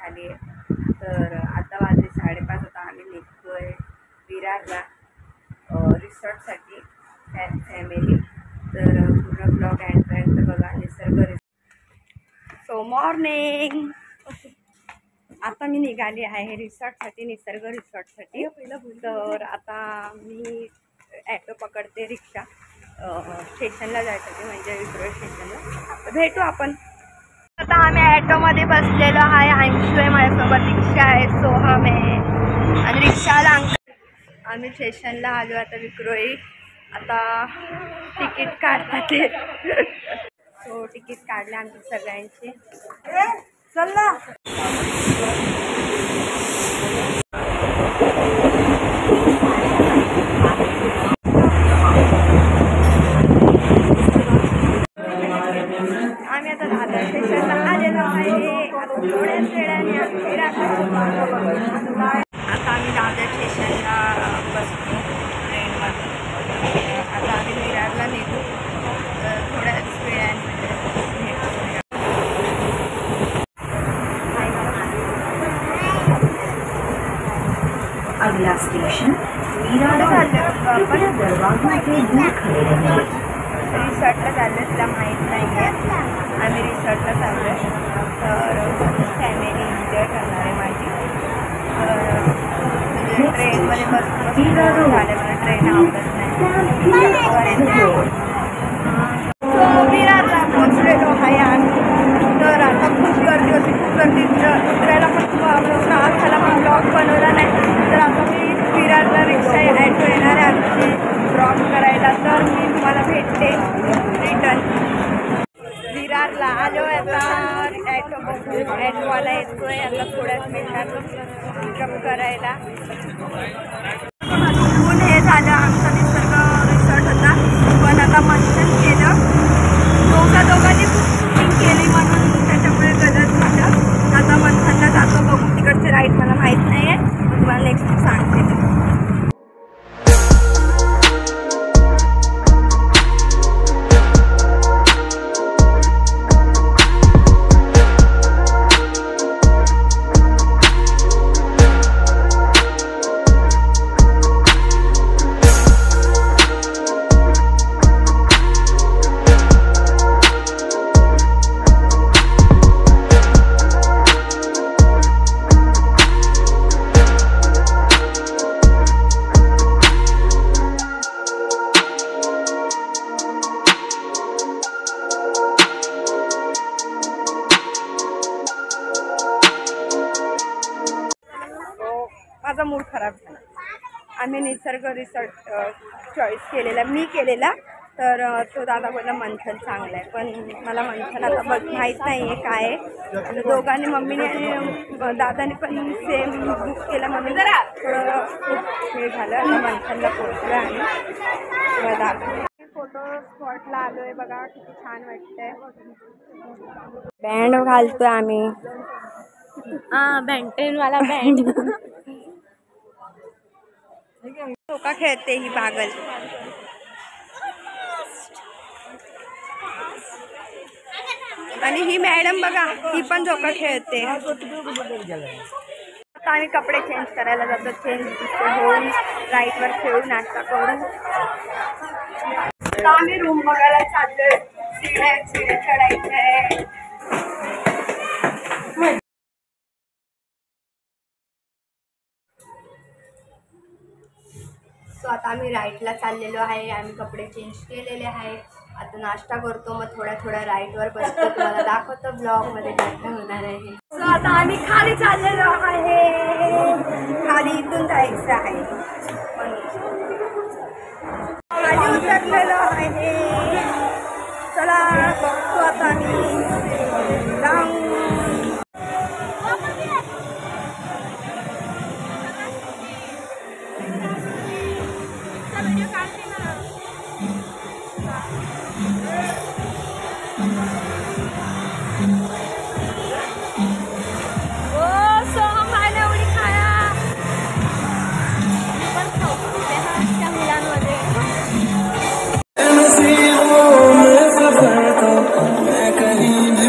झाली आहे. तर आता वाजले 5:30. आता आम्ही निघतोय विरारला रिसॉर्टसाठी फॅमिली. तर पूर्ण ब्लॉग एंडपर्यंत बघा. निसर्ग सो मॉर्निंग. आता मी निघाली आहे रिसॉर्टसाठी, निसर्ग रिसॉर्टसाठी. तर आता मी ॲटो पकडते, रिक्षा स्टेशनला जायसाठी, म्हणजे विक्रोळी स्टेशनला. भेटू आपण. आता आम्ही ॲटोमध्ये बसलेलो आहे. अंशू आहे माझ्यासोबत, रिक्षा आहे, सोहम आहे आणि रिक्षाला आम्ही स्टेशनला आलो आता विक्रोळी. आता तिकीट काढतात ते. सो तिकीट काढले आमचे सगळ्यांचे. चल ना. आम्ही आता दादर स्टेशनला आलेलो आहे. थोड्याच वेळाने आता आम्ही दादर स्टेशनला बसतो ट्रेनमध्ये. आता आम्ही विरारला निघू. तर थोड्याच वेळाने अगला स्टेशन विरार दरवाजा से दूर खड़े रहेंगे. रिसॉर्टला चाललं तिला माहीत नाही आहे. आम्ही रिसॉर्टला चाललो आहे. तर फॅमिली एन्जॉय करणार आहे माझी. तर ट्रेनमध्ये बसून झालं, मला ट्रेन आवडत नाही. विरारला पोचलेलो आहे आम्ही. तर आता खूप गर्दी होती, खूप गर्दी. उतरायला पण त्रास झाला, पण ब्लॉग बनवला नाही. तर आता मी विरारला रिक्षा ॲटो येणार आहे आमची ड्रॉप करायला. तर मी तुम्हाला भेटते रिटर्न. विरारला आलो आहे आता. ॲटो बघू, ॲटोवाला येतोय आता थोड्याच मिनिटात पिकअप करायला. ऊन हे झालं. आमचा निसर्ग रिसॉर्ट होता, पण आता मंथन केलं. दोघांनी खूप शूटिंग केली म्हणून त्याच्यामुळे गलत झालं. आता मंथनला जातो, बघू तिकडचे राईड मला माहीत नाही आहे. तुम्हाला नेक्स्ट सांगते. माझा मूड खराब झाला. आम्ही निसर्ग रिसॉर्ट चॉईस केलेला, मी केलेला. तर तो दादा बोलला मंथन चांगला आहे, पण मला मंथन आता माहीत नाही आहे काय आहे. आणि दोघांनी, मम्मीने आणि दादाने पण सेम बुक केला म्हणून जरा थोडं खूप हे झालं. आता मंथनला पोहोचलं आणि दादा फोटो स्पॉटला आलो आहे. बघा किती छान वाटतंय. बँड घालतोय आम्ही. बँटेनवाला बँड. धोका खेळते ही पागल. आणि ही मॅडम बघा, ही पण धोका खेळते. आता आम्ही कपडे चेंज करायला जातो. चेंज होऊन राईटवर खेळू, नाश्ता करून आता आम्ही रूम बघायला चाललोय. चिड्या चढायचं आहे. सो आता आम्ही राईटला चाललेलो आहे. आम्ही कपडे चेंज केलेले आहे. आता नाश्ता करतो, मग थोड्या राईटवर बसतो. तुम्हाला दाखवतो ब्लॉगमध्ये काय होणार आहे. सो आता आम्ही खाली चाललेलो आहे. खाली इथून जायचं आहे, खाली उतरलेलो आहे. चला बघतो आता आम्ही जाऊ. मैं कहीं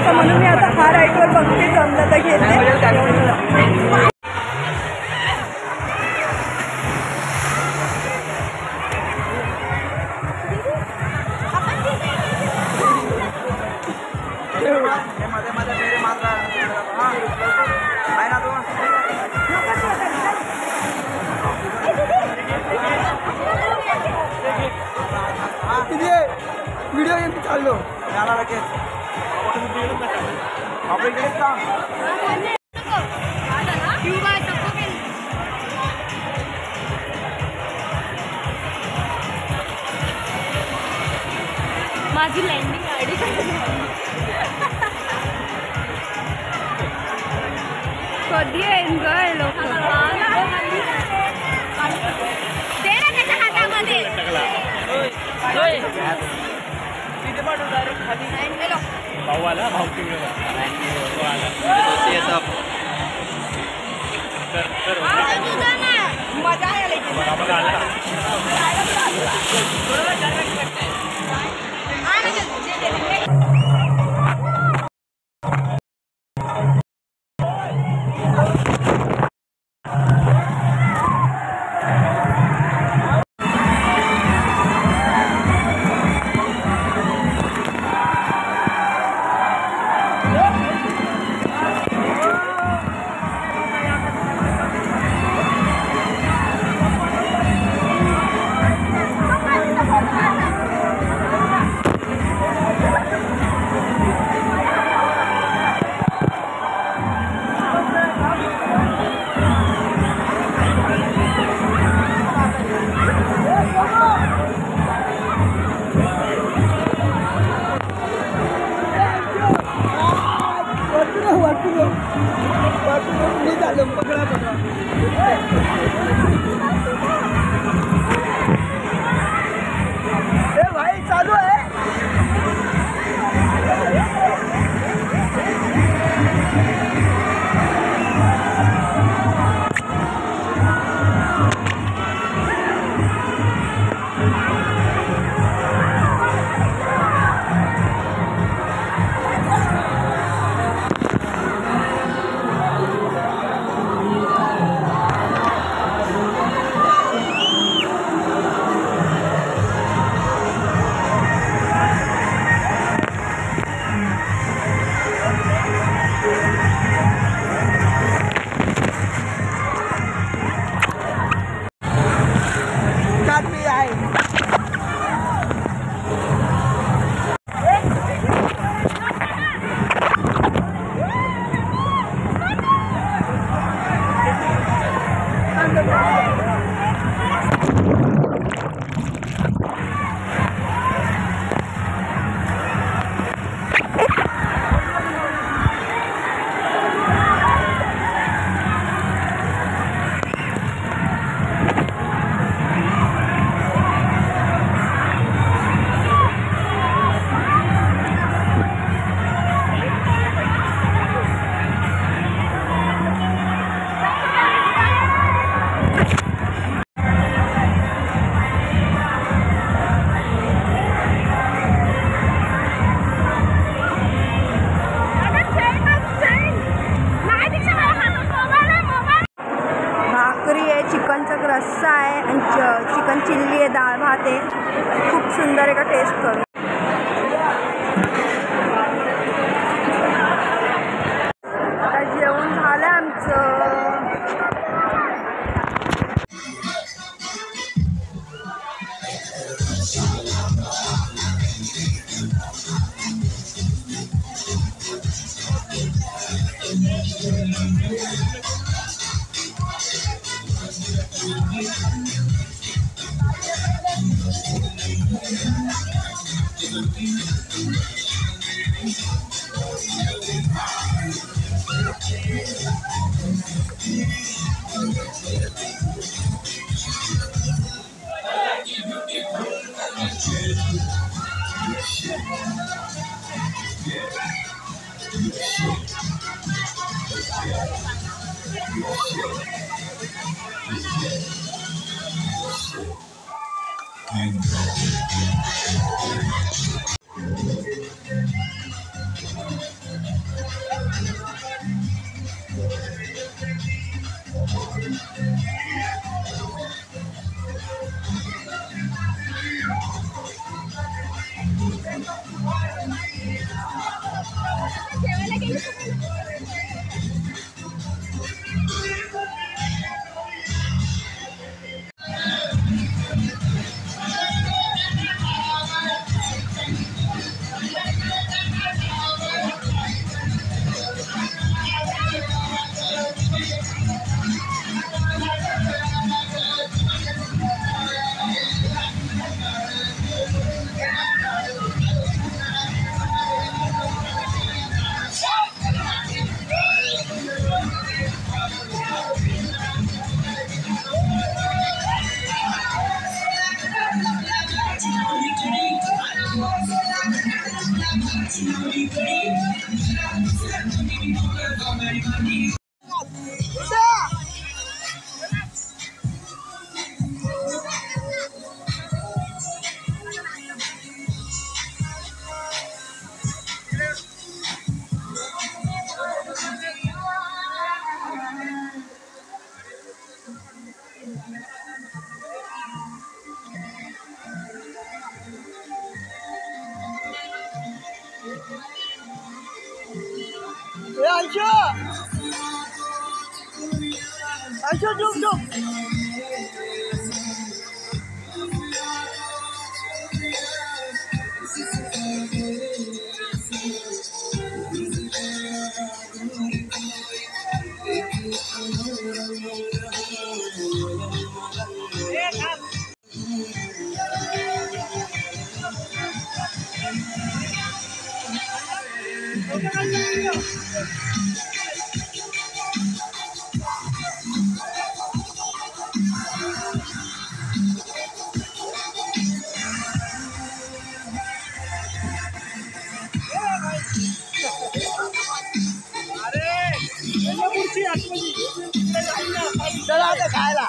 जायचं, म्हणून मी आता हा राईडवर बघते, जमलं तर घेते. व्हिडिओ गेम चाललो त्याला लगेच आपण इकडेच थांब. माझी लँडिंग आयडी कधी येईन ग लोक. भाऊ आला भाऊ तिकडे मजा आला. भाई चालू आहे. रस्सा आहे आणि चिकन चिल्ली आहे, डाळ भात आहे, खूप सुंदर आहे का. टेस्ट करून आता जेवण झालं आमचं. आयशो आयशो झुक झुक चला आता खायला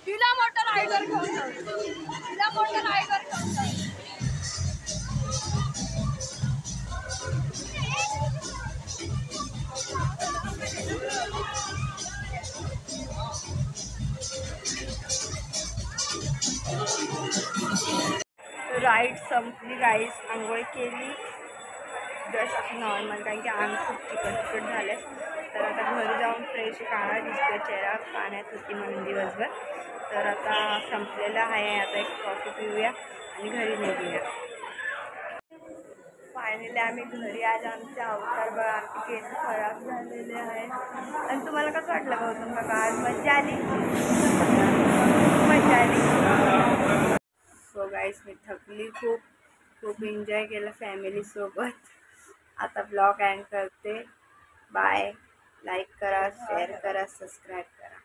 तिला मोठा रायडर घेऊन जाऊ. तिला मोठा रायडर घेऊन जाऊ. राईड संपली गाईस. आंघोळ केली जस्ट नॉर्मल, कारण की अंग खूप चिकट झाले. तर आता घरी जाऊन फ्रेश काळा दिसतो चेहरा, पाण्यात होती म्हणून दिवसभर. तर आता संपलेलं आहे. आता एक कॉफी पिऊया आणि घरी निघूया. फायनली आम्ही घरी आज. आमचे अवतार बघा, आमचे केस खराब झालेले आहेत. आणि तुम्हाला कसं वाटलं गौतम काका? आज मजा आली, मजा आली. सो गाईस, मी थकली खूप खूप एन्जॉय केलं फॅमिलीसोबत. आता ब्लॉग एंड करते. बाय. लाईक करा, शेअर करा, सबस्क्राईब करा.